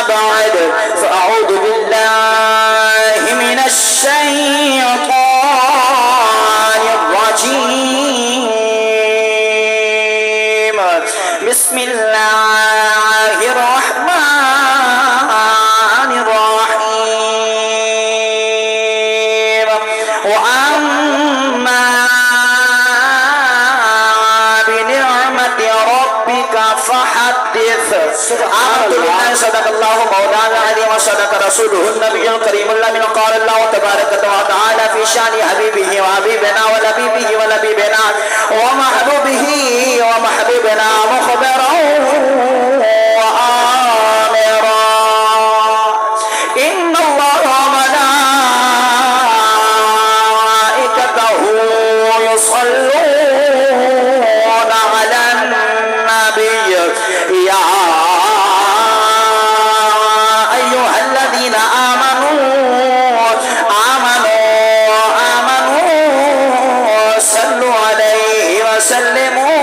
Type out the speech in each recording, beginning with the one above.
بعد فأعوذ بالله من الشيطان الرجيم بسم الله الرحمن الرحيم وأما بنعمة ربك فحدث الحمد لله صدق الله مولانا العظيم وصدق رسوله النبي الكريم الأمين قال الله تبارك وتعالى في شأن حبيبه وحبيبنا ولبيبه ولبيبنا ومحبوبه ومحبوبنا مخبرا وآمرا إن الله وملائكته يصلون على النبي يا أيها الذين آمنوا صلوا عليه وسلموا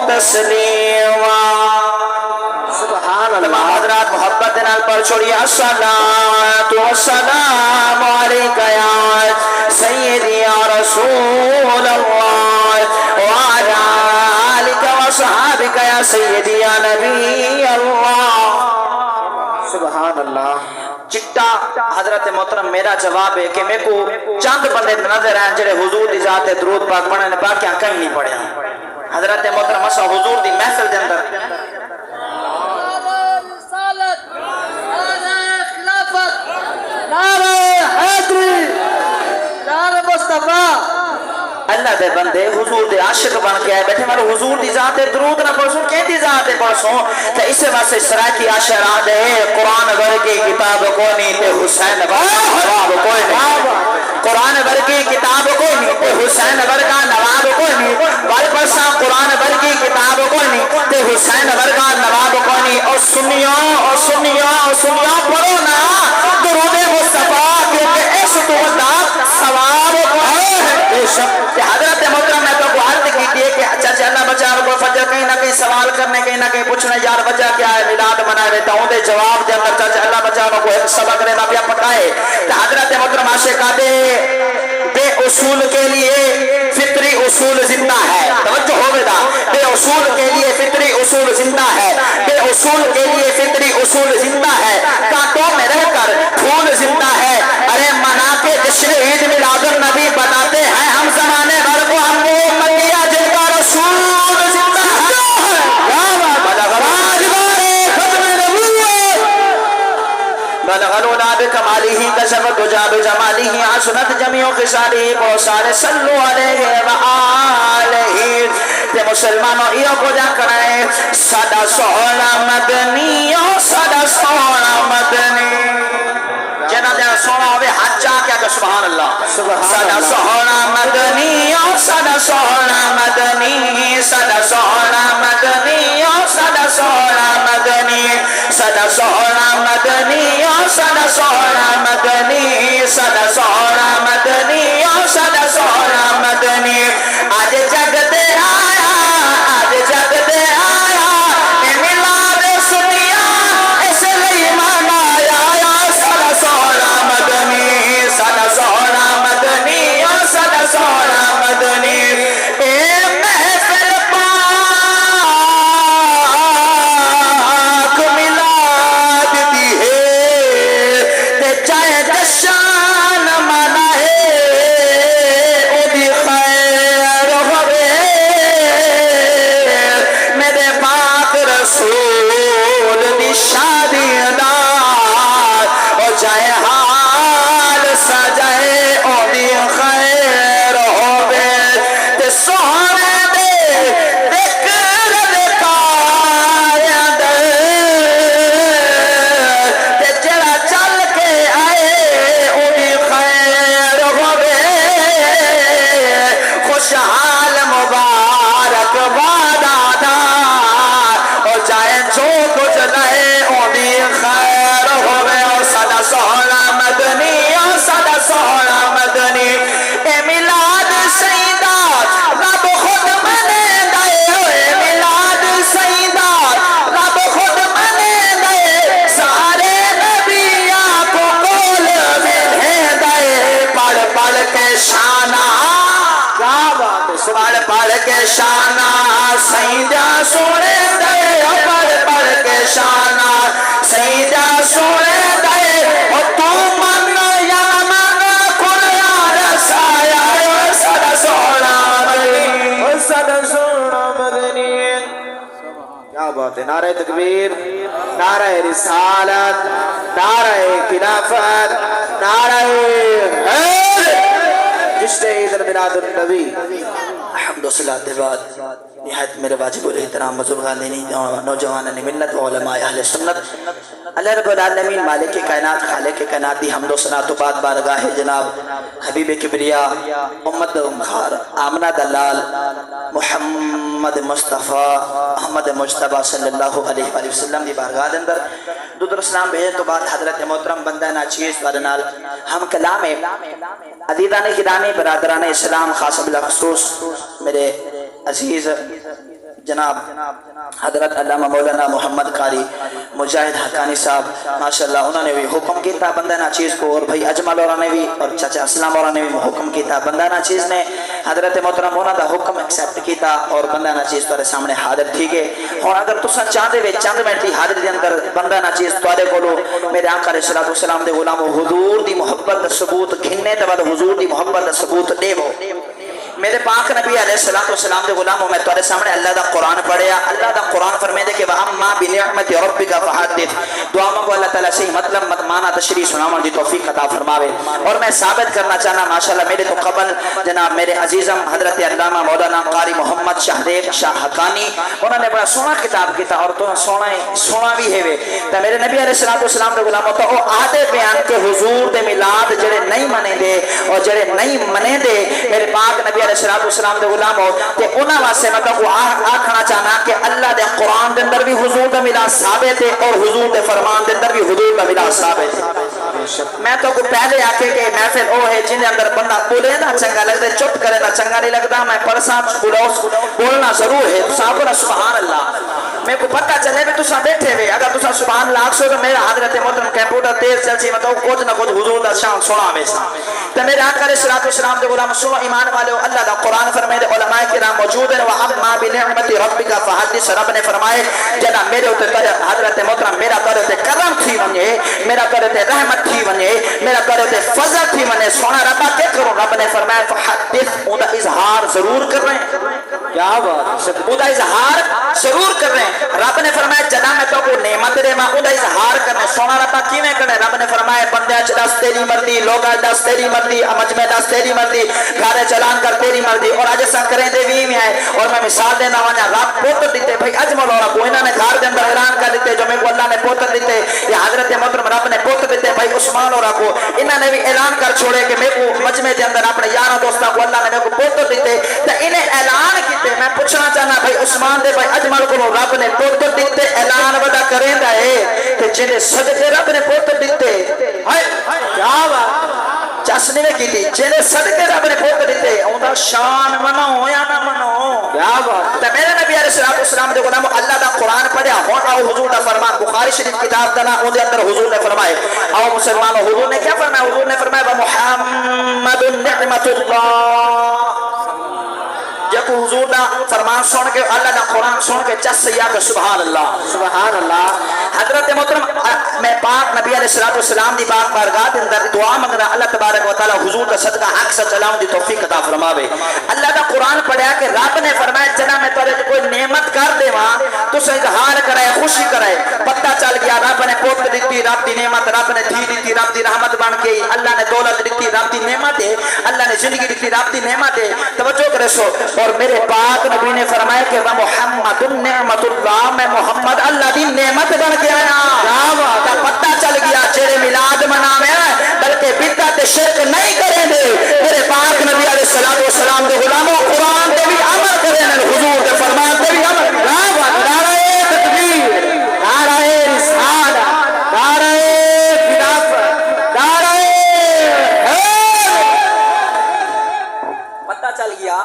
تسليما سبحان اللہ حضرات محبت نال پر چھوڑی الصلاۃ والسلام علیک یا سیدی یا رسول اللہ وعلی آلک وصحابک یا سیدی یا نبی اللہ سبحان اللہ چٹا حضرت محترم میرا جواب ہے کہ میں کو چند بندے نظر آئیں جڑے حضور دی ذات درود پاک پڑھنے نے باقیاں کہیں نہیں پڑھے حضرت محترم اسا حضور دی محفل دے اندر اللہ دے بندے حضور دے عاشق بن کے آئے بیٹھے مارو حضور دی ذات درود نہ پڑھسوں کہیں دی ذات پڑھسوں تو اسے واسے سرائکی عاشقان دے قرآن ورگی کتاب کو نہیں تے حسین نواب کوئی نہیں قرآن ورگی کتاب کوئی نہیں تے حسین ورگا نواب کوئی نہیں بل پرسا قرآن ورگی کتاب کوئی نہیں تے حسین ورگا نواب کوئی نہیں اور سنیوں پڑھو نا درود مصطفیٰ کیونکہ اس دعا ثواب حضرت محترم نے تو عرض کی تھی کہ چچا اللہ بچا کو فجر کہیں نہ کہیں سوال کرنے کہیں نہ کہیں پوچھنا یار وجہ کیا ہے میلاد منائے ہوئے تو دے جواب دے اندر چچا اللہ بچا کو ایک سبق لینا پیا پکائے کہ حضرت محترم عاشقہ دے بے اصول کے لیے فطری اصول زندہ ہے توجہ ہو گیا بے اصول کے لیے فطری اصول زندہ ہے بے اصول کے لیے فطری اصول زندہ ہے کانٹوں میں رہ کر پھول زندہ ہے ارے منا کے جشن عید میلاد النبی بتاتے ہیں ہم زمانے بھر کو ہم وہ امتیہ جن کا رسول زندہ ہے بلغلونا بکمالی ہی کشفت جاب جمالی ہی آسنت جمیع خسالی بوسال صلو علیہ وآلہ تے مسلمانوں یہ کو جا کرائے صدا سونا مدنی صدا سونا مدنی جنا جنا سونا ہوئے حجا کیا کہ سبحان اللہ صدا سونا مدنی صدا سونا مدنی صدا سونا مدنی صدا سونا مدنی صدا سونا مدنی صدا سونا مدنی صدا سونا مدنی صدا سونا مدنی آج جگ دے آیا آج جگ دے آیا اے ملاد سنیا اس لئی منایا صدا سونا مدنی صدا سونا مدنی صدا سونا مدنی اے محفل پاک ملاد دی ہے تے چاہے جشن منائے او دی خیر ہوئے میرے پاک رسول دی شادی دار او جائے حال سجائے او دی خیر ہوئے تے سونے دے ذکر دکھایا دے تے جڑا چل کے آئے او دی خیر ہوئے خوشحال مبارک وعدہ دار او جائے جو کچھ لائے او دی خیر شانہ سیدہ سونے دے پڑھ پڑھ کے شانہ سیدہ سونے دے تو من یا من قرآن سایہ سدا سونا مدنی سدا سونا مدنی کیا بات ہے نعرہ تکبیر نعرہ رسالت نعرہ خلافت نعرہ جشن عید میلاد النبی الحمد و صلاۃ بعد نہایت میرے واجب الاحترام بزرگان دینی نوجوان ملت و علماء اہل سنت اللہ رب العالمین مالک کائنات خالق کائنات دی حمد و ثنا تو بعد بارگاہ جناب حبیب کبریا امت خار آمنہ دلال محمد مصطفیٰ محمد مجتبہ صلی اللہ علیہ وآلہ وسلم دی بارگاہ اندر درود اسلام بھیجنے تو بعد حضرت محترم بندہ ناچیز بارنال ہم کلام عزیزان گرامی برادران اسلام خاص بالخصوص میرے عزیز جناب حضرت علامہ مولانا محمد قاری مجاہد حقانی صاحب ماشاءاللہ انہوں نے بھی حکم کیتا بندہ ناچیز کو اور بھائی اجمل اور نے بھی اور چچا اسلام اور نے بھی حکم کیتا بندہ ناچیز نے حضرت محترم انہوں دا حکم ایکسیپٹ کیتا اور بندہ ناچیز تارے سامنے حاضر تھی گئے اور اگر تسا چاندے وے چند منٹ دی حاضر دی اندر بندہ ناچیز تارے کولو میرے آقا علیہ السلام دے غلام حضور دی محبت دا ثبوت کھننے تباد حضور دی محبت دا ثبوت دے وہ میرے پاک نبی علیہ السلام دے غلاموں میں تمہارے سامنے اللہ دا قرآن پڑھیا اللہ دا قرآن فرمائے دے کہ وَأَمَّا بِنِعْمَتِ رَبِّكَ فَحَدِّثْ دعا مانگو اللہ تعالیٰ سے مطلب مانا تشریح سناون دی توفیق عطا فرماوے اور میں ثابت کرنا چاہنا ماشاءاللہ میرے تو قبل جناب میرے عزیزم حضرت علامہ مولانا قاری محمد شاہدیب شاہ حقانی انہوں نے بڑا سونا کتاب کیتا اور تو سونا بھی ہے وے تو میرے نبی علیہ السلام دے غلاموں تو وہ آدھے بیان کے حضور دے میلاد جڑے نہیں منے دے اور جڑے نہیں منے دے میرے پاک نبی علیہ السلام دے غلام ہو تے انہاں واسطے مطلب وہ آکھنا چاہنا کہ اللہ دے قرآن دے اندر بھی حضور دا میلاد ثابت ہے اور حضور دے فرمان دے اندر بھی حضور دا میلاد ثابت ہے میں تو کو پہلے آکے کہ محفل او ہے جن دے اندر بندہ بولے نا چنگا لگتا ہے چپ کرے نا چنگا نہیں لگتا میں پرساں بولنا ضرور ہے صاحب سبحان اللہ میں کو پتہ چلے بھی تساں بیٹھے ہوئے اگر تساں سبحان اللہ آکسو تو میرا حضرت محترم کمپیوٹر تیز چلچی مطلب کچھ نہ کچھ حضور دا شان سنا ہمیشہ تو میرے آقا علیہ السلام دے غلام سنو ایمان والے اللہ دا قرآن فرمائے دے علماء کرام موجود ہیں وَأَمَّا بِنِعْمَتِ رَبِّكَ فَحَدِّثْ رب نے فرمائے جنا میرے ہوتے حضرت محترم میرا کرتے کرم تھی ونجے میرا کرتے رحمت تھی ونجے میرا کرتے فضل تھی ونجے سونا ربا کیا کرو رب نے فرمائے فحدث اوندا اظہار ضرور کر رہے ہیں کیا بات اوندا اظہار ضرور کر رہے ہیں رب نے فرمایا جنا میں تو کو نعمت دے میں اوندا اظہار کرنا سونا ربا کیویں کرے رب نے فرمایا بندے چ دس تیری مرضی لوگا دس تیری مرضی مجمع دس تیری مرضی گھر چلان کر تیری مرضی اور اج سا کریں دے بھی ہے اور میں مثال دینا وانا رب پوتر دیتے بھائی اجمل اور کو انہاں نے گھر دے اندر اعلان کر دیتے جو میں کو اللہ نے پوتر دیتے یا حضرت محترم رب نے پوتر دیتے بھائی عثمان اور کو انہاں نے بھی اعلان کر چھوڑے کہ میں کو مجمع دے اندر اپنے یاراں دوستاں کو اللہ نے میں کو پوتر دیتے تے انہیں اعلان کیتے میں پوچھنا چاہنا بھائی عثمان دے بھائی اجمل کو رب نے پوتر دیتے اعلان ودا کریندا ہے کہ جنے صدقے رب نے پوتر دیتے ہائے کیا بات چسنے میں کی تھی جنہیں صدقے رب نے پوتر دیتے اوندا شان منو یا نہ منو کیا بات تے میرے نبی علیہ السلام دے غلام اللہ دا قرآن پڑھیا ہن آؤ حضور دا فرمان بخاری شریف کتاب دا نا اون دے اندر حضور نے فرمائے آؤ مسلمانوں حضور نے کیا فرمایا حضور نے فرمایا محمد نعمت اللہ جب حضور دا فرمان سن کے اللہ دا قرآن سن کے چس یا کہ سبحان اللہ حضرت محترم میں پاک نبی علیہ السلام دی پاک بارگاہ دے اندر دعا منگنا اللہ تبارک و تعالی حضور دا صدقہ حق سے چلاؤں دی توفیق عطا فرماوے اللہ دا قرآن پڑھیا کہ رب نے فرمایا جنا میں تورے کوئی نعمت کر دیواں تو سے اظہار کرے خوشی کرے پتہ چل گیا رب نے پوتر دیتی رب دی نعمت رب نے دھی دیتی رب دی رحمت بن کے اللہ نے دولت دیتی رب دی نعمت ہے اللہ نے زندگی دیتی رب دی نعمت ہے توجہ کرے سو اور میرے پاک نبی نے فرمایا کہ محمد نعمت اللہ میں محمد اللہ دی نعمت بن کے آیا پتہ چل گیا چہرے میلاد مناوے بلکہ بدعت شرک نہیں کریں گے میرے پاک نبی علیہ السلام دے غلاموں قرآن دے بھی عمل کریں حضور دے فرمان دے بھی عمل نعرہ تکبیر نعرہ رسالت نعرہ خلافت نعرہ پتہ چل گیا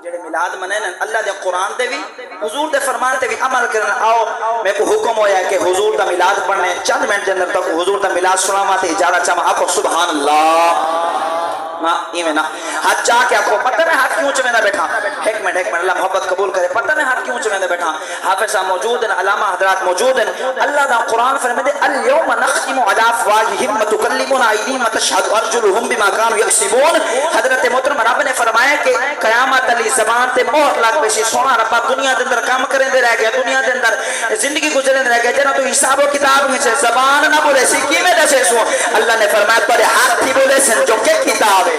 جڑے میلاد منن اللہ دے قرآن دے بھی حضور دے فرمان تے بھی عمل کرن آؤ میں کو حکم ہویا ہے کہ حضور دا میلاد پڑھنے چند منٹ دے اندر تک حضور دا میلاد سناواں تے اجازت چاہواں آکھو سبحان اللہ ایمنا ہاتھ چاہ کے آپ کو پتہ میں ہاتھ کیوں چمے نہ بیٹھا ایک منٹ اللہ محبت قبول کرے پتہ میں ہاتھ کیوں چمے نہ بیٹھا حافظ صاحب موجود ہیں علامہ حضرات موجود ہیں اللہ دا قرآن فرمائے اليوم نختم على افواہہم وتکلمنا ایدیہم وتشہد ارجلہم بما کانوا یکسبون حضرت محترم رب نے فرمایا کہ قیامت علی زبان تے مہر لگ بیشی سونا ربا دنیا دے اندر کام کریں دے رہ گیا دنیا دے اندر زندگی گزریں دے رہ گیا جنہ تو حساب و کتاب میں سے زبان نہ بولے سی کی میں دسے سو اللہ نے فرمایا تورے ہاتھ ہی بولے سن جو کہ کتاب ہے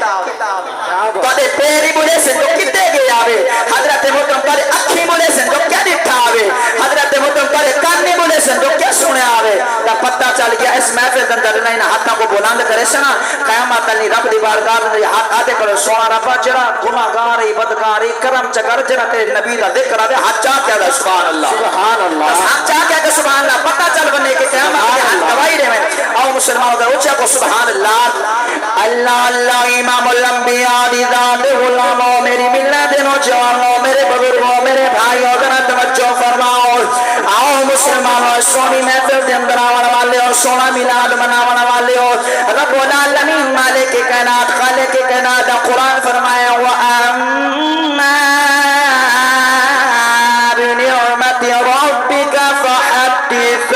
تورے پیری بولے سن جو کتے گئے آوے حضرت محترم تورے اکھی بولے سن جو کیا دکھا آوے حضرت محترم تورے کانی بولے سن جو کیا سنے آوے تا پتہ چل گیا اس محفل دندر نہیں ہاتھوں کو بلند کرے سنا قیامت علی رب دی بارگاہ میں ہاتھ آتے پر سونا ربا جڑا گناہگاری بدکاری کرم چکر جڑا تیرے نبی دا ذکر آوے ہاتھ چاہ کیا دا سبحان اللہ سبحان اللہ ہاتھ چاہ کیا کہ سبحان اللہ پتہ چل بنے کہ قیامت علی ہاتھ گواہی دے میں آؤ مسلمانوں کا اچھا کو سبحان اللہ اللہ اللہ امام الانبیاء دی ذات غلاموں میری ملت نوجوانوں میرے بزرگوں میرے بھائیوں ذرا توجہ فرماؤ آؤ مسلمانوں سونی محفل دے اندر آنے والے اور سونا میلاد منانے والے ہو رب العالمین مالک کائنات خالق کائنات قرآن فرمایا وَأَمَّا بِنِعْمَةِ رَبِّكَ فَحَدِّثْ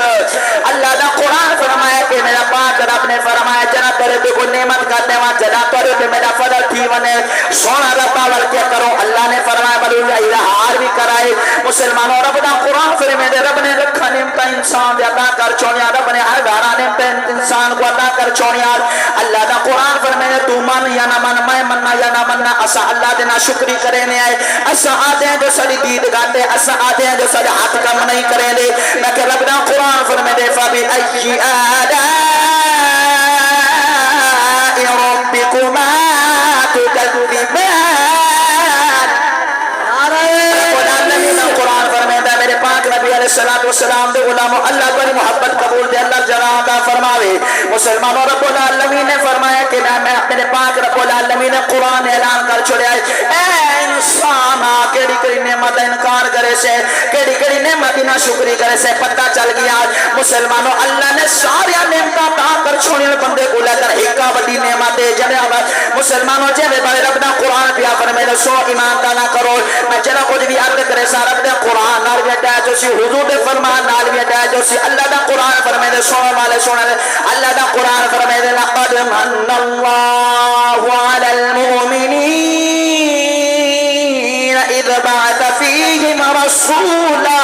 اللہ دا قرآن فرمایا کہ میرا پاک رب نے فرمایا جنا تیرے پہ کوئی نعمت کرتے وہاں جنا تیرے پہ میرا فضل تھی ونے سونا ربا ورکیا کرو اللہ نے فرمایا بلو اظہار بھی کرائے مسلمانوں رب دا قرآن فرمائے دے رب نے رکھا نعمت انسان دے عطا کر چونیا رب نے ہر دارا نعمت انسان کو عطا کر چونیا اللہ دا قرآن فرمائے تو من یا نہ من میں مننا یا نہ مننا اسا اللہ دے نا شکری کرے نے آئے اسا آتے ہیں جو ساری دید گاتے اسا آتے ہیں جو ساری ہاتھ کم نہیں کریں دے میں کہ رب دا قرآن فرمائے دے فبی ای آلاء ربکما تکذبان قرآن فرمائے میرے پاک نبی علیہ السلام دے غلاموں اللہ بڑی محبت قبول دے اللہ جلال عطا فرماوے مسلمانوں رب العالمین نے فرمایا کہ میں میرے پاک رب العالمین نے قرآن اعلان کر چھوڑیا اے انسان کیڑی کیڑی نعمت انکار کرے سے کیڑی کیڑی نعمت نہ شکری کرے سے پتہ چل گیا مسلمانوں اللہ نے ساری نعمتاں عطا کر چھوڑیا بندے کو لے کر ایک بڑی نعمت ہے جناب مسلمانوں جے بڑے رب دا قرآن پیا فرمائے سو ایمان کا نہ کرو میں جڑا کچھ بھی عرض کرے سا رب دا قرآن نال بھی اٹیچ ہو سی حضور دے فرمان نال بھی اٹیچ ہو سی اللہ دا قرآن فرمائے دے سونے والے سونے دے اللہ دا قرآن فرمائے دے لقد من اللہ علی المؤمنین اذ بعث فیہم رسولا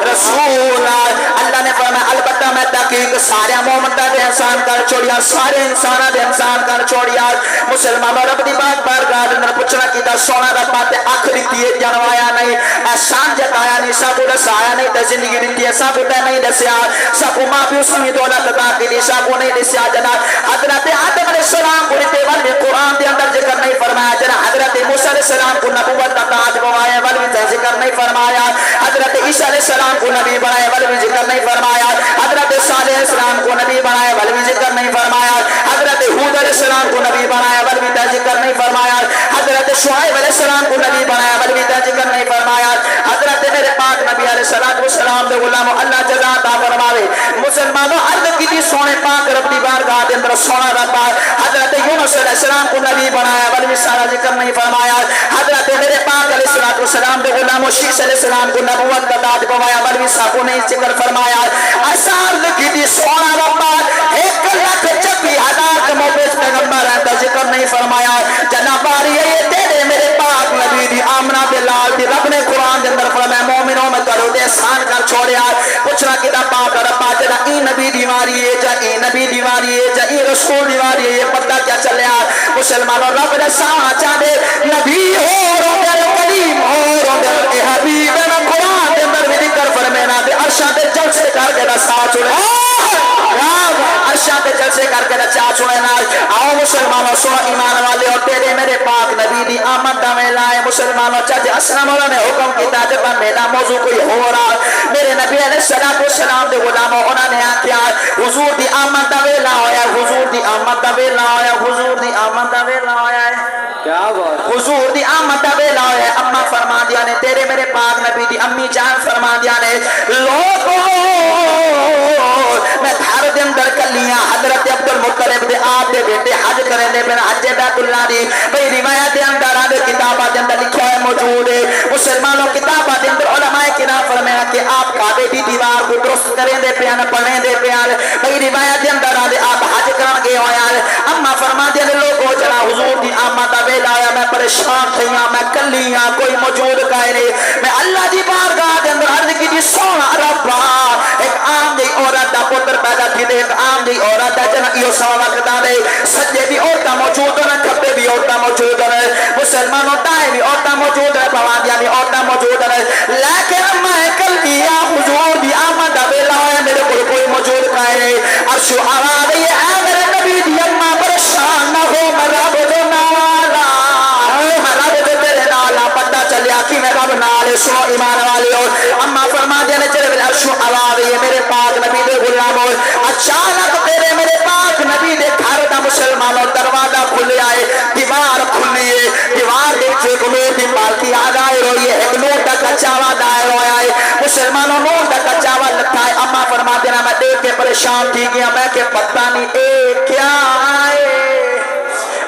رسولا اللہ نے فرمایا البتہ میں تحقیق سارے مومن دے انسان کر چھوڑیا سارے انساناں دے انسان کر چھوڑیا مسلمانوں رب دی بات بارگاہ دے اندر پوچھنا کیتا سونا رب تے آخری دیے جنوایا نہیں احسان جتایا نہیں سب کو دسایا نہیں تے زندگی دتی ہے سب کو نہیں دسیا سب کو ماں پیو سمی دولت عطا کی سب کو نہیں دسیا جناب حضرت آدم علیہ السلام کو تے ول قرآن دے اندر ذکر نہیں فرمایا جناب حضرت موسی علیہ السلام کو نبوت عطا فرمایا ول ذکر نہیں فرمایا حضرت عیسیٰ علیہ السلام کو نبی بنایا ول بھی ذکر نہیں فرمایا حضرت صالح علیہ السلام کو نبی بنایا ول بھی ذکر نہیں فرمایا حضرت ہود علیہ السلام کو نبی بنایا ول بھی ذکر نہیں فرمایا حضرت شعیب علیہ السلام کو نبی بنایا ول بھی ذکر نہیں فرمایا حضرت میرے پاک نبی علیہ السلام دے غلاموں اللہ جزا عطا فرماوے مسلمانوں عرض کی سونے پاک رب دی بارگاہ دے اندر سونا رب حضرت یونس علیہ السلام کو نبی بنایا ول بھی سارا ذکر نہیں فرمایا حضرت میرے پاک علیہ السلام دے غلاموں شیش علیہ السلام کو نبوت کا داد پوایا ول بھی ساکو نہیں ذکر فرمایا اثار لکھی دی سونا رب 1,26,000 کے موبیس پیغمبر ہیں تو ذکر نہیں فرمایا جناب آری ہے یہ تیرے میرے پاک نبی دی آمنہ بلال دی رب نے قرآن دے اندر فرمایا مومنوں میں کرو دے احسان کر چھوڑیا پوچھنا کتا پاک رب جنا ای نبی دیواری ہے جا ای نبی دیواری ہے جا ای رسول دیواری ہے یہ پتہ کیا چلیا مسلمانوں رب نے سانچا دے نبی ہو رو دے قدیم ہو رو دے حبیب میں قرآن دے اندر بھی ذکر فرمینا دے ارشاد جلسے کر کے دستا چھوڑے ارشاد جلسے کر کے دچا چھوڑے آؤ مسلمانوں سو ایمان والے اور تیرے میرے پاک نبی دی آمد دا میلہ ہے مسلمانوں چاہتے اسلام اللہ نے حکم کی تاجبہ میلہ موضوع کوئی ہو رہا میرے نبی علیہ السلام دے غلاموں انہوں نے آکیا حضور دی آمد دا میلہ ہویا حضور دی آمد دا میلہ ہویا حضور دی آمد دا میلہ ہویا ہے کیا بات حضور دی آمد دا میلہ ہویا ہے اماں فرما دیا نے تیرے میرے پاک نبی دی امی جان فرما دیا نے لوگوں میں گھر دے اندر کلیاں حضرت عبد المطلب دے آپ دے بیٹے حج کریں دے پھر حج بیت اللہ دی بھئی روایت اندر آدھے کتابہ دے اندر لکھا ہے موجود ہے مسلمانوں کتابہ دے اندر علماء کرام فرمایا کہ آپ کعبے دی دیوار کو درست کریں دے پیان پڑھیں دے پیان بھئی روایت اندر آدھے آپ حج کرن گئے ہویا اما فرما دے لوگوں جڑا حضور دی آمدہ ویلا آیا میں پریشان تھی ہاں میں کلی ہاں کوئی موجود کائے نہیں میں اللہ دی بارگاہ دے اندر عرض کی دی سونا ربا ایک عام دی عورت دا پتر پیدا کی دے ایک عام دی عورت دا جنہ ایو سوا وقت دے سجے بھی عورتہ موجود ہے کھپے بھی عورتہ موجود ہے مسلمانوں دائیں بھی عورتہ موجود ہے بوادیاں بھی عورتہ موجود ہے لیکن میں کلی ہاں حضور دی آمدہ ویلا آیا میرے کوئی موجود کائے نہیں عرش و آواز یہ اے میرے نبی دی اممہ پریشان نہ ہو میں رب دے نالا پتہ چلیا کہ میں رب نالے سو ایمان والی اور اما فرما دینے چلے بل عرش و عواب یہ میرے پاک نبی دے غلام اور اچانک تیرے میرے پاک نبی دے گھر دا مسلمانوں دروازہ کھلے آئے دیوار کھلی ہے دیوار دے چھے نور دی پالکی آگائے روئی ہے ایک نور دا کچاوا دائر ہوئے آئے مسلمانوں نور دا کچاوا لگتا ہے اما فرما دینا میں دیکھ کے پریشان تھی گیا میں کہ پتہ نہیں اے کیا آئے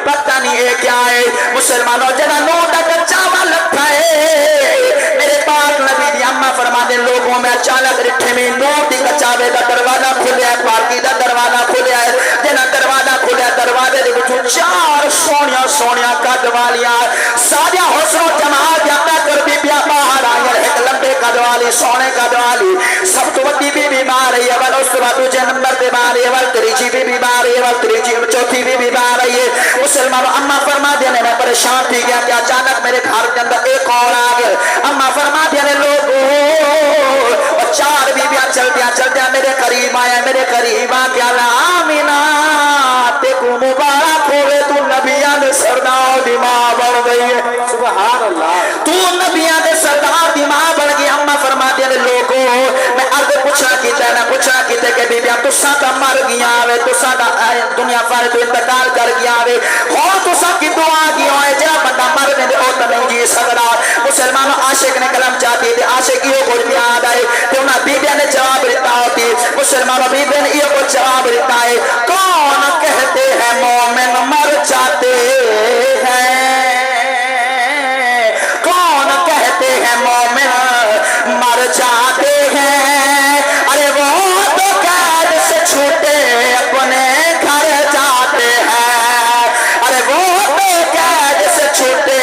پتہ نہیں اے کیا ہے مسلمانوں جنہ نور دا کچاوا لگتا ہے میرے پاک نبی دی اممہ فرما دے لوگوں میں اچانک رٹھے میں نور دی کچاوے دا دروازہ کھلیا ہے پارکی دا دروازہ کھلیا ہے جنہ دروازہ کھلیا دروازے دے کچھو چار سونیا قد والیاں سادیا حسن و جمال جاتا کر بی بیا باہر آئیر ایک لمبے قد والی سونے قد والی سب تو وقتی بھی بیمار ہے ول اس بعد دوجے نمبر پہ بیمار ہے ول تریجی بھی بیمار ہے ول تریجی چوتھی بھی بیمار ہے مسلمانوں اممہ فرما دینے میں پریشان تھی گیا کہ اچانک میرے گھر کے اندر ایک اور آگئے اممہ فرما دینے لوگوں اور چار بیبیاں چلتیاں میرے قریب آیا میرے قریب آیا آمینہ تیکو مبارک ہوئے تو نبیان دے سردار دی ماں بڑھ گئی ہے سبحان اللہ تو نبیان دے سردار دی ماں بڑھ گئی اممہ فرما دینے لوگوں میں عرض پوچھنا کیتا ہے نا پوچھنا کیتا ہے کہ بیبیاں تو ساتھ مر گیا آوے تو ساتھ دنیا فارے تو انتقال کر گیا آوے اور تو سب کی دعا کی ہوئے جہاں بندہ مر میں دے اوٹا نہیں جی سکتا مسلمانوں عاشق نے کلام چاہتی تھے عاشق یہ کچھ بھی آدھا ہے کہ انہاں بیبیاں نے جواب رہتا ہوتی مسلمانوں بیبیاں نے یہ کچھ جواب رہتا ہے کون کہتے ہیں مومن مر جاتے ہیں کون کہتے ہیں مومن مر جاتے ہیں ارے وہ تو قید سے چھوٹے اپنے گھر جاتے ہیں ارے وہ تو قید سے چھوٹے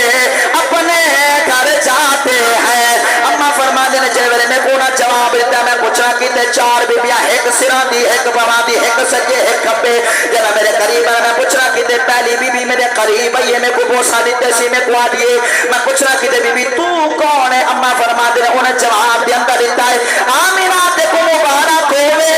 اپنے گھر جاتے ہیں اما فرما دینے جیوے میں کونا جواب دیتا میں پوچھنا کیتے چار بیبیاں ایک سران دی ایک بما دی ایک سجے ایک کھپے جنا میرے قریب ہے میں پوچھنا کیتے پہلی بیبی میرے قریب ہے یہ میں کو بوسا دیتے سی میں کو آدھئے میں پوچھنا کیتے بیبی تو کون ہے اما فرما دینے انہیں جواب دی اندر دیتا ہے آمینہ تے کو مبارک ہوئے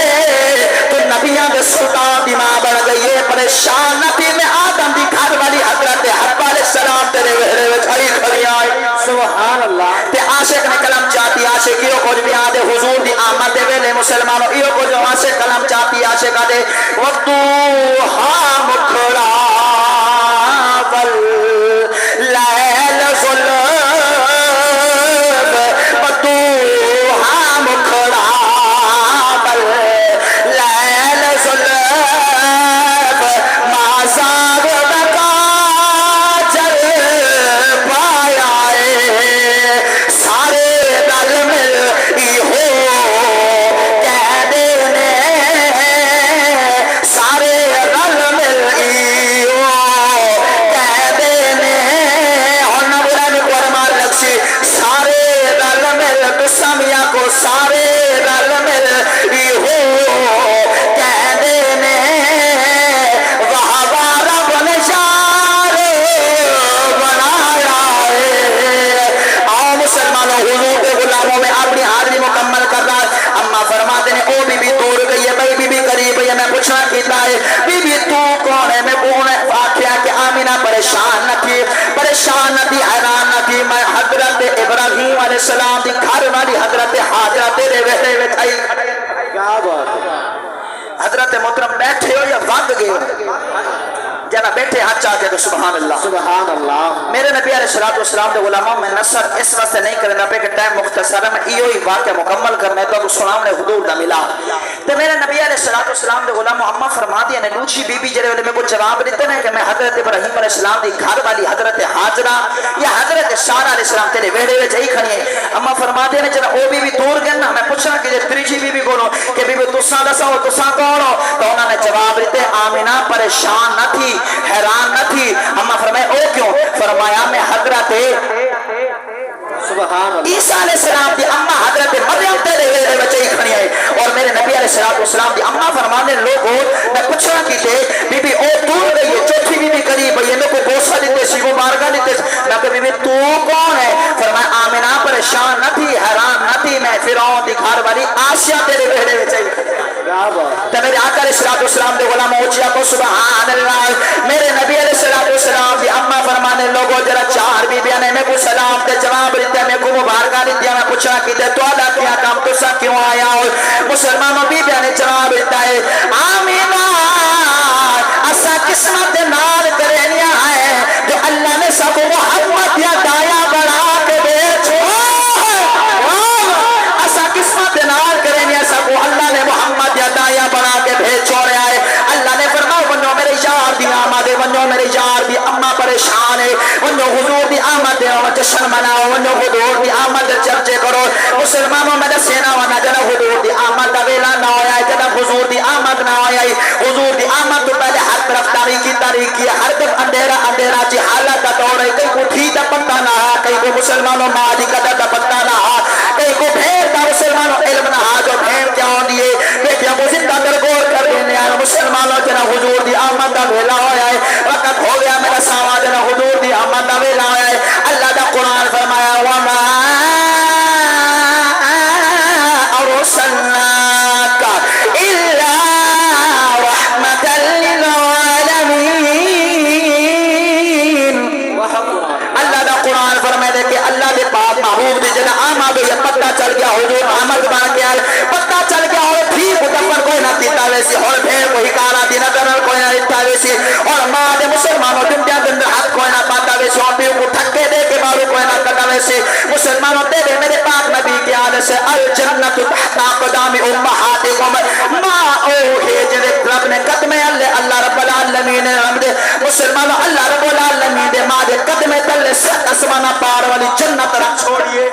تو نبیان دے سلطان دی ماں بڑھ گئی ہے پریشان نبی میں آدم دی گھر والی حضرت حبا علیہ السلام تیرے وحرے وچھائی کھڑی آئی سبحان اللہ تے عاشق نے کلام چاہتی عاشقیوں کو بھی آدھے حضور دی آمد دے ویلے مسلمانوں ایو کو جو عاشق کلام چاہتی عاشق آدھے وقتو ہاں مکھڑا ول لیل ظلم وقتو ہاں مکھڑا ول لیل ظلم مازاگ بکا چل پایا سارے دل مل ای ہو کہہ دینے سارے دل مل ای ہو کہہ دینے اور نبرن قرمان لگسی سارے دل مل قسمیہ کو سارے دل مل ای ہو کہہ دینے وہاں بارا بن شار بنایا ہے آؤ مسلمانوں حضور کے غلاموں میں اپنی حاضری مکمل کر رہا ہے اما فرما دینے او بی بی دور گئی ہے بھائی بی بی قریب ہے میں پوچھنا کیتا ہے بی بی تو کون ہے میں کون ہے واقعہ کہ آمینہ پریشان نہ تھی حیران نہ تھی میں حضرت ابراہیم علیہ السلام دی گھر والی حضرت حاجرہ تیرے وحرے وچھائی کیا بات ہے حضرت محترم بیٹھے ہو یا وگ گئے جنا بیٹھے ہاتھ چاہتے تو سبحان اللہ میرے نبی علیہ السلام دے غلاموں میں نصر اس وقت نہیں کرنا پہ کہ ٹائم مختصر میں ایو ہی واقعہ مکمل کرنے تو سناؤں نے حضور دا ملا تو میرے نبی علیہ السلام دے غلام محمد فرما دیا نے لوچی بی بی جڑے والے میں کو جواب دیتے ہیں کہ میں حضرت ابراہیم علیہ السلام دی گھر والی حضرت حاجرہ یا حضرت سارہ علیہ السلام تیرے ویڑے وچ ہی کھڑی ہے. اما فرما دیا نے جڑا او بی بی دور گئے نا میں پوچھا کہ تریجی بی بی کولو کہ بی بی تساں دسو تساں کون ہو؟ تو انہوں نے جواب دیتے آمینہ پریشان نہ تھی حیران نہ تھی. اما فرمایا او کیوں؟ فرمایا میں حضرت عیسیٰ علیہ السلام دی اما حضرت مریم تیرے ویڑے بچے ہی کھڑی ہے. اور میرے نبی علیہ السلام دی اما فرمانے لوگوں میں پوچھنا کی تھے بی بی او دور گئی ہے چوتھی بی بی قریب ہے میں کو بوسہ دیتے سی وہ بارگاہ دیتے میں کہ بی بی تو کون ہے؟ فرمایا آمینہ پریشان نہ تھی حیران نہ تھی میں فرعون دی گھر والی آسیہ تیرے ویڑے بچے ہی کھڑی ہے. تو میرے آقا علیہ السلام دے غلام اوچیا کو سبحان اللہ. میرے نبی علیہ السلام دی اما فرمانے لوگوں جرا چار بی بیاں نے میں کو سلام دے جواب دیتے میں کو مبارکہ دیتے میں پوچھا کی تے تو آدھا کیا کام تو سا کیوں آیا ہو؟ مسلمانوں بی بیاں نے جواب دیتا ہے آمینہ اسا قسمت نال کرینیا ہے جو اللہ نے سب محمد یا دایا بڑھا کے بیچو. اسا قسمت نال کرینیا سب اللہ نے محمد یا دایا بڑھا کے بھیجو رہا ہے. اللہ نے فرمایا ونو میرے یار دی آمد ہے ونو میرے یار دی اما پریشان ہے ونو حضور دی آمد ہے جشن مناؤ ونو حضور دی آمد چرچے کرو. مسلمانوں میں سینا ونا جنا حضور دی آمد دا ویلا نہ ہویا ہے جنا حضور دی آمد نہ ہویا ہے. حضور دی آمد تو پہلے ہر طرف تاریخی ہر طرف اندھیرا جی حالت دا دور ہے. کئی کو تھی دا پتہ نہ ہا کئی کو مسلمانوں ماں دی قدر دا پتہ نہ ہا کئی کو بھیڑ دا مسلمانوں علم نہ ہا جو بھیڑ کیا ہوندی ہے بیٹیاں کو زندہ درگور کر دینے ہیں. مسلمانوں جنا حضور دی آمد دا ویلا ہویا ہے وقت ہو گیا میرا ساوا جنا حضور دی آمد دا ویلا ہویا ہے. اللہ دا قرآن فرمایا وما ارسلناک الا رحمۃ للعالمین. اللہ دا قرآن فرمائے دے کہ اللہ دے پاک محبوب دی جنا آمد یہ پتہ چل گیا حضور محمد بن گیا پتہ چل گیا اور بھی مدفر کوئی نہ دیتا ویسی اور بھیڑ کوئی کارا دینا درل کوئی نہ دیتا ویسی اور ماں دے مسلمانوں دنیا دن حق کوئی نہ پاتا ویسی اور بھی کو ٹھکے دے کے بارو کوئی نہ کرتا ویسی. مسلمانوں دے دے میرے پاک نبی کی آنے سے الجنت تحت اقدام امہاتکم ما اوہی جنے رب نے قدم اللہ رب العالمین مسلمانوں اللہ رب العالمین دے ماں دے قدم تلے ست اسمانہ پار والی جنت رکھ چھوڑیے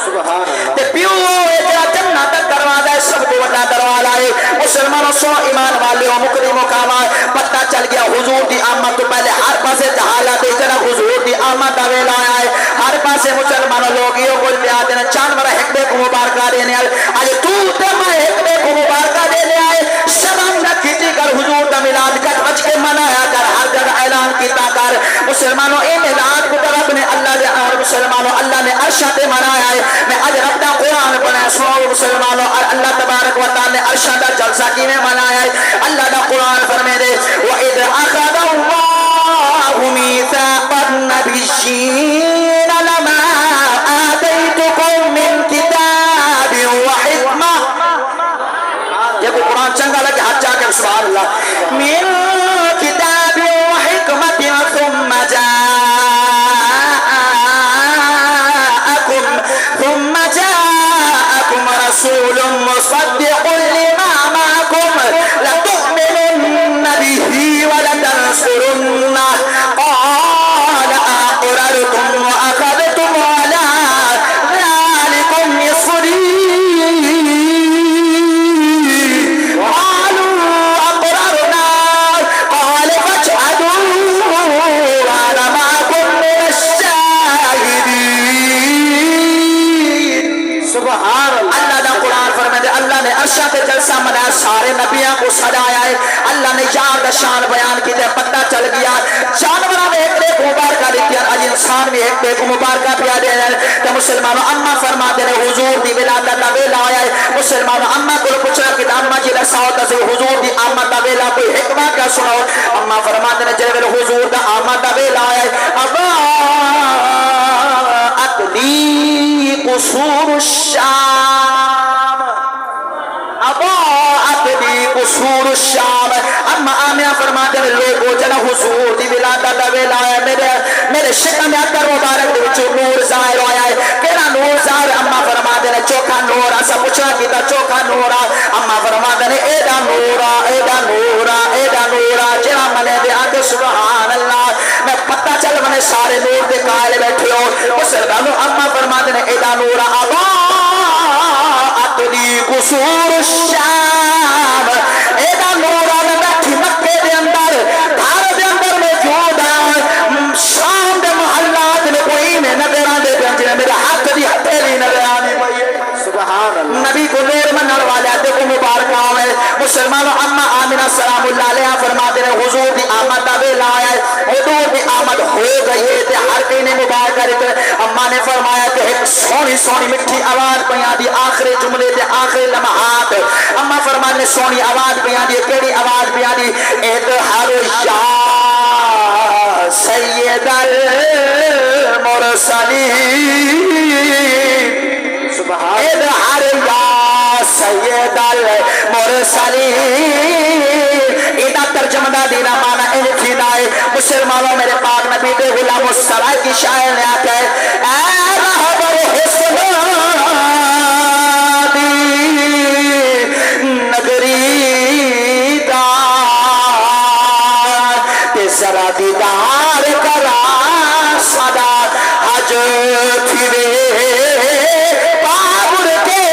سبحان اللہ. تے پیو ایجا جنت دروازہ ہے سب کو بڑا دروازہ ہے. مسلمانوں سو ایمان والے و مکرم و کامال پتہ چل گیا حضور دی آمد تو پہلے ہر پاسے جہالت ہے جنہ حضور دی آمد دا ویلا آیا ہے. ہر پاسے مسلمانوں لوگیوں کو پہ آتے ہیں چانورہ حکمے کو مبارکہ دینے آئے آج تو میں حکمے کو مبارکہ دینے آئے شرم نہ کھیتی کر حضور دا ملاد کر بچ کے منایا کر ہر جگہ اعلان کیتا کر. مسلمانوں اے ملاد کو رب نے اللہ دے اور مسلمانوں اللہ نے عرشہ تے منایا ہے. میں آج رب دا قرآن بنا سنو مسلمانوں اللہ تبارک و تعالی نے عرشہ دا جلسہ کی میں منایا ہے. اللہ دا قرآن فرمے دے وَإِذْ أَخَذَ اللَّهُ مِيثَاقَ النَّبِيِّينَ لَمَا آتَيْتُكُم مِّن كِتَابٍ وَحِكْمَةٍ. یہ کو قرآن چنگا لگے ہاتھ جا کے سبحان اللہ مِن كِتَابٍ وَحِكْمَةٍ ثُمَّ جَاءَكُمْ رَسُولٌ مُصَدِّقٌ لِمَا مَعَكُمْ لَتُؤْمِنُنَّ بِهِ وَلَتَنصُرُنَّهُ قَالَ أَقْرَرْتُمْ وَأَخَذْتُمْ عَلَىٰ ذَلِكُمْ إِصْرِي قَالُوا أَقْرَرْنَا قَالَ فَاشْهَدُوا وَأَنَا مَعَكُمْ مِنَ الشَّاهِدِينَ. سبحان اللہ دا قرآن فرمائے اللہ نے عرشہ تے جلسہ منایا سارے نبیوں کو سجایا ہے. اللہ نے یار دا شان بیان کی تے پتہ چل گیا جانوراں میں ایک کو مبارکہ دیتی ہے آج انسان میں ایک کو مبارکہ پیا دے رہے تو مسلمانوں اما فرماتے ہیں حضور دی ولادت دا ویلا آیا ہے. مسلمانوں اما کو پوچھا کہ اما جی رساوت سے حضور دی آمد دا ویلا کوئی حکمہ کیا سناؤ. اما فرماتے ہیں جب حضور دا آمد دا ویلا آیا ہے ابا اقلی قصور الشام اضاءت لی قصور الشام. اما آمینہ فرماتے ہیں لوگوں جنہ حضور دی ولادت دا ویلا ہے میرے شکم اکبر مبارک دے وچوں نور ظاہر ہویا ہے. کیڑا نور ظاہر؟ اما فرماتے ہیں چوکھا نور. اسا پوچھا کیتا چوکھا نور. اما فرماتے ہیں اے دا نور آگے سبحان اللہ میں پتہ چل منے سارے نور دے قائل بیٹھے ہو مسلمانوں اما فرماتے ہیں ادا نور آبا اتنی قصور الشام ادا نور آنے بیٹھی مکے دے اندر دھار دے اندر موجود ہے شام دے محلات میں کوئی میں نظران دے جنہیں میرے ہاتھ دی ہتھیلی نظر آنے سبحان اللہ نبی کو نور منر والے آتے کو مبارکہ ہوئے مسلمانوں اما آمینہ سلام اللہ علیہ فرماتے ہیں حضور دی آمد دا بیلا آیا ہے حضور دی آمد ہو گئی ہے تے ہر کئی نے مبارکہ رہتے اما نے فرمایا کہ ایک سونی سونی مٹھی آواز پیاں دی آخری جملے تے آخری لمحات اما فرماتے ہیں سونی آواز پیاں دی کیڑی آواز پیاں دی اظہر یا سید المرسلین اظہر یا سید المرسلین ایدہ ترجمہ دینا مانا انفیدائے مسلمانوں میرے پاک نبی دے غلام السرائی کی شاعر نے آتا ہے اے رہبر حسن دی نگری دار تے ذرا دیدار کرا صدا حج تھیرے بابر کے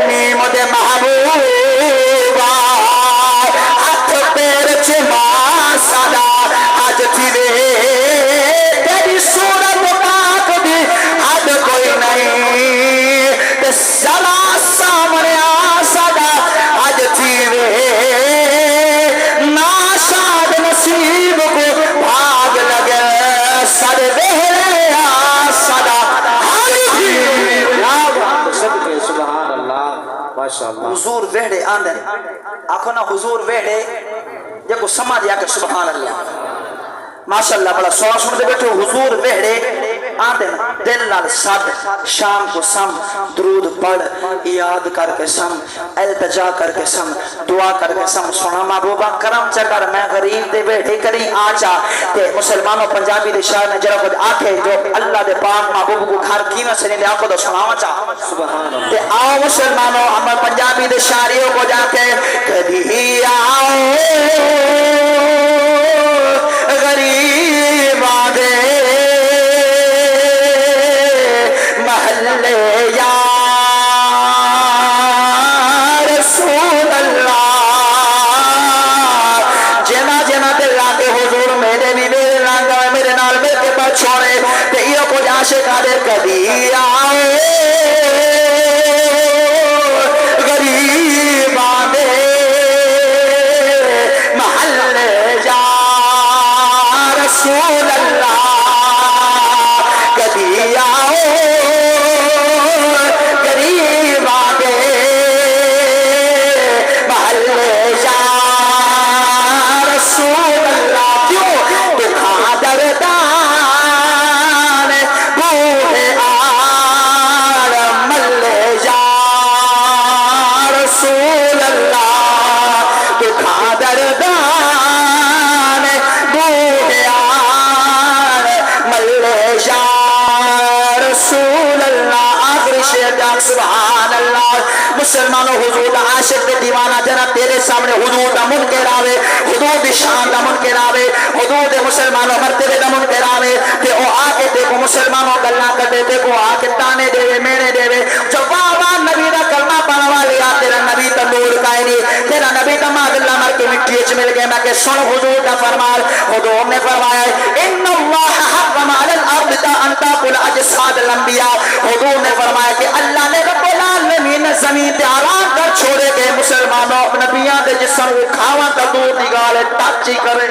نیمد محبوبہ ہاتھ پیر چما صدا حج تھیرے تیری صورت پاک دی حد کوئی نہیں تے سلا سامنے آ صدا حج تھیرے ناشاد نصیب کو بھاگ لگے سر بہرے آ صدا حج تھیرے سبحان اللہ ماشاءاللہ حضور ویڑے آندھن آنکھو نا حضور ویڑے جے کو سمجھ یا کہ سبحان اللہ ماشاءاللہ بڑا سونا سن دے بیٹھے حضور ویڑے آندھن دل لال ساتھ شام کو سم درود پڑھ یاد کر کے سم التجا کر کے سم دعا کر کے سم سونا محبوبہ کرم چکر میں غریب دے بیٹھے کریں آچا تے مسلمانوں پنجابی دے شاعر نے جرہ خود آکھے جو اللہ دے پاک محبوب کو گھر کینا سے نہیں آنکھو دو سناوا چاہ تے آؤ مسلمانوں ہم پنجابی دے شاعریوں کو جا کے کبھی آؤ غریب آدھے محلے یا رسول اللہ جنا جنا دل لاتے حضور میرے بھی میرے لانگا میرے نال میرے کے پر چھوڑے تے یہ کو جاشے قادر کبھی آئے غریب آدھے محلے یا رسول اللہ کبھی آؤ غریب آگے محلے یا رسول اللہ کیوں دکھا دردان بوڑھے آر ملے یا رسول اللہ دکھا دردان بوڑھے آر ملے یا رسول اللہ آخری شعر جاک سبحان اللہ مسلمانوں حضور عاشق دے دیوانہ جنہ تیرے سامنے حضور دا منکر آوے حضور دی شان دا منکر آوے حضور دے مسلمانوں مرتبے دا منکر آوے تے او آکے دیکھو مسلمانوں گلنا کر دے دیکھو آکے تانے دے وے میرے دے وے جوابا نبی دا کلمہ پڑھوا لیا تیرا نبی تا نور کائنی تیرا نبی تا ماد اللہ مر کے مٹی اچ مل گئے میں کہ سن حضور دا فرمال حضور نے فرمایا ان اللہ حرم علی الارض تا انتا قل اجساد الانبیاء حضور نے فرمایا کہ اللہ نے رب العالمین زمین تے آرام کر چھوڑے گئے مسلمانوں نبیان دے جسم کو کھاواں تا دور نگالے ٹچی کرے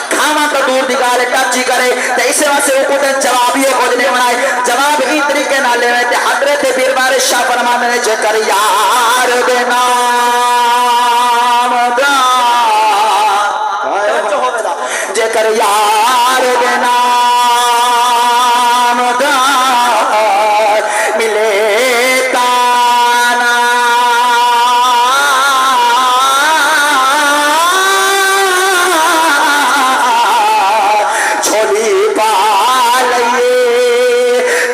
کھاواں تا دور نگالے ٹچی کرے تے اسے واسے وہ کوتے جوابی کو جنے بنائے جواب ہی طریقے نہ لے رہے تے حضرت پیر بار شاہ فرمانے نے جے کر یار دے نام دا جے کر یار دے نام دا ملے تانا چھولی پا لئیے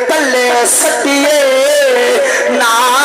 تلے سٹیے نام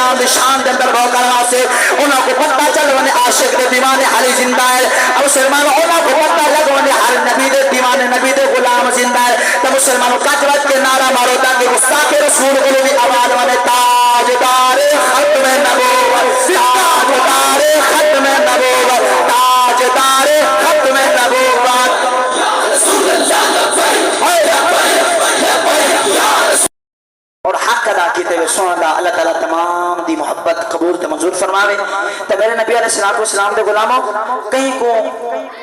السلام دی شان دے اندر بہت کرنا سے انہوں کو پتہ چل ونے عاشق دے دیوانے علی زندہ ہے اب مسلمانوں انہوں کو پتہ لگ ونے ہر نبی دے دیوانے نبی دے غلام زندہ ہے تو مسلمانوں کجوت کے نعرہ مارو تاکہ گستاخ رسول کو بھی آواز ونے تاجدار ختم نبوت تاجدار ختم نبوت تاجدار ختم نبوت اور حق ادا کیتے ہوئے سن اللہ تعالیٰ تمام دی محبت قبول تے منظور فرماوے تے میرے نبی علیہ السلام دے غلاموں کہیں کو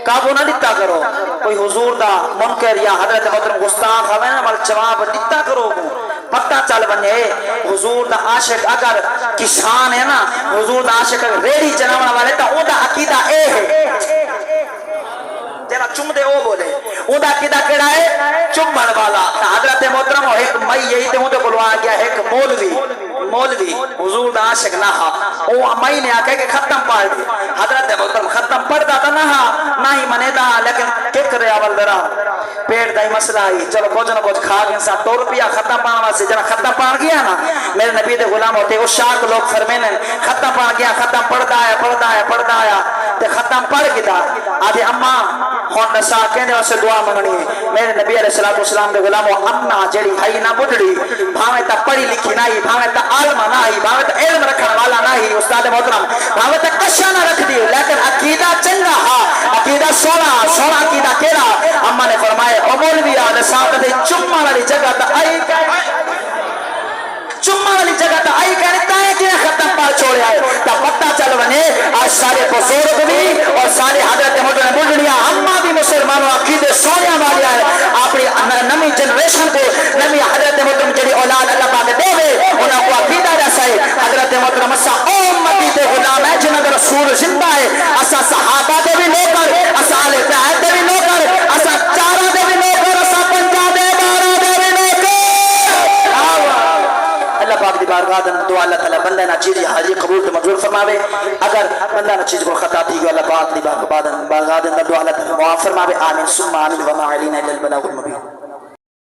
قابو نہ دیتا کرو کوئی حضور دا منکر یا حضرت محترم گستاخ ہوئے نا مل جواب دیتا کرو پتہ چل بنے حضور دا عاشق اگر کسان ہے نا حضور دا عاشق اگر ریڑی چلاونا والے تا او دا عقیدہ اے ہے جنہ چم دے او بولے او دا عقیدہ کیڑا ہے چمبن والا حضرت محترم ایک مئی یہی تے مجھے بلوا گیا ایک مولوی حضور دا عاشق نہ ہا او مئی نے آکے کہ ختم پڑھ دی حضرت محترم ختم پڑھ دا تا نہ ہی منے دا لیکن کک رہے اول درہ پیٹ دا ہی مسئلہ ہی چلو کچھ نہ کچھ کھا گئے سا 2 روپیہ ختم پانا واسے جنہ ختم پان گیا نا میرے نبی دے غلام ہوتے وہ شاک لوگ فرمینے ختم پان گیا ختم پڑھ دا آیا تے ختم پڑھ گیا آدھے اماں ہون نسا کہنے واسے دعا منگنی ہے میرے نبی علیہ السلام دے غلام امنا جڑی ہائی نہ بڑھڑی بھاوے تا پڑھی لکھی نہیں بھاوے تا عالم نہیں بھاوے تا علم رکھنے والا نہیں استاد محترم بھاوے تا کشا نہ رکھ دی لیکن عقیدہ چنگا ہا عقیدہ سونا عقیدہ کیڑا اما نے فرمائے او مولوی آدھے ساتھ دے چمہ والی جگہ تا آئی چمہ والی جگہ تا آئی کہنے تائیں جنہیں ختم پار چھوڑے آئے تا پتہ چل بنے آج سارے بزرگ بھی اور سارے حضرت محترم بلڈنیاں اما بھی مسلمانوں عقیدے سونیاں والی آئے اپنی نمی جنریشن کو نمی حضرت محترم جڑی اولاد اللہ پاک دے وے انہوں کو عقیدہ رسائے حضرت محترم اسا امتی دے غلام ہے جنہوں دے رسول زندہ ہے اسا صحابہ دے بھی نوکر اسا آل بیت دے بھی نوکر اسا چارہ دے بھی نوکر اسا پنجا دے بارہ دے بھی نوکر اللہ پاک دی بارگاہ دن دعا اللہ تعالی بندہ نہ چیز حاضری قبول تے منظور فرماوے اگر بندہ نہ چیز کو خطا تھی کہ اللہ پاک دی بارگاہ دن دعا اللہ تعالی معاف فرماوے آمین ثم آمین وما علینا الا البلاغ المبین